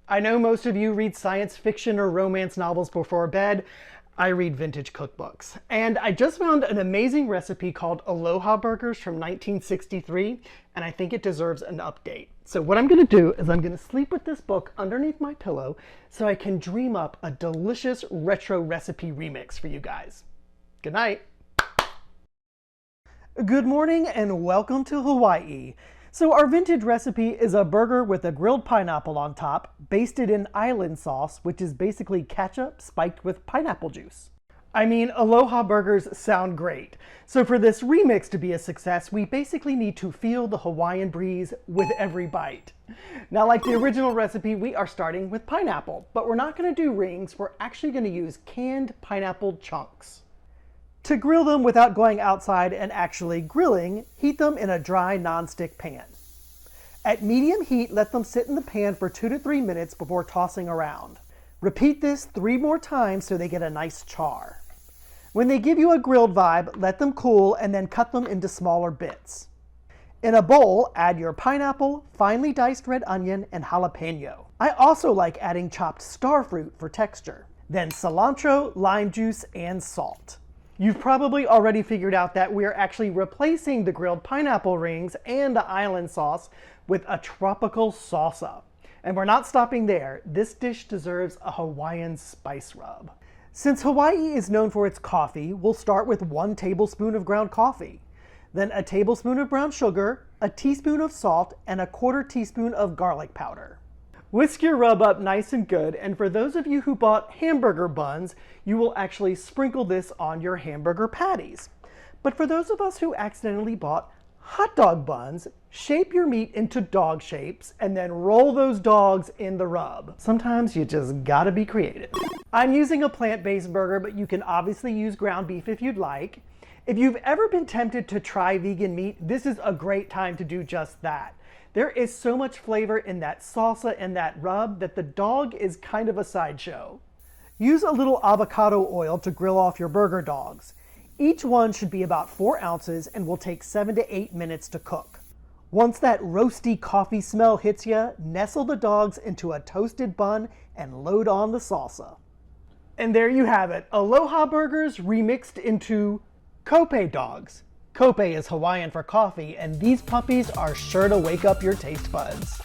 I know most of you read science fiction or romance novels before bed. I read vintage cookbooks. And I just found an amazing recipe called Aloha Burgers from 1963, and I think it deserves an update. So what I'm gonna do is I'm gonna sleep with this book underneath my pillow so I can dream up a delicious retro recipe remix for you guys. Good night. Good morning and welcome to Hawaii. So our vintage recipe is a burger with a grilled pineapple on top, basted in island sauce, which is basically ketchup spiked with pineapple juice. I mean, Aloha burgers sound great. So for this remix to be a success, we basically need to feel the Hawaiian breeze with every bite. Now, like the original recipe, we are starting with pineapple, but we're not gonna do rings. We're actually gonna use canned pineapple chunks. To grill them without going outside and actually grilling, heat them in a dry nonstick pan. At medium heat, let them sit in the pan for 2 to 3 minutes before tossing around. Repeat this 3 more times so they get a nice char. When they give you a grilled vibe, let them cool and then cut them into smaller bits. In a bowl, add your pineapple, finely diced red onion, and jalapeno. I also like adding chopped starfruit for texture. Then cilantro, lime juice, and salt. You've probably already figured out that we're actually replacing the grilled pineapple rings and the island sauce with a tropical salsa. And we're not stopping there. This dish deserves a Hawaiian spice rub. Since Hawaii is known for its coffee, we'll start with 1 tablespoon of ground coffee, then a tablespoon of brown sugar, a teaspoon of salt, and a 1/4 teaspoon of garlic powder. Whisk your rub up nice and good, and for those of you who bought hamburger buns, you will actually sprinkle this on your hamburger patties. But for those of us who accidentally bought hot dog buns, shape your meat into dog shapes and then roll those dogs in the rub. Sometimes you just gotta be creative. I'm using a plant-based burger, but you can obviously use ground beef if you'd like. If you've ever been tempted to try vegan meat, this is a great time to do just that. There is so much flavor in that salsa and that rub that the dog is kind of a sideshow. Use a little avocado oil to grill off your burger dogs. Each one should be about 4 ounces and will take 7 to 8 minutes to cook. Once that roasty coffee smell hits you, nestle the dogs into a toasted bun and load on the salsa. And there you have it, Aloha burgers remixed into Kope dogs. Kope is Hawaiian for coffee, and these puppies are sure to wake up your taste buds.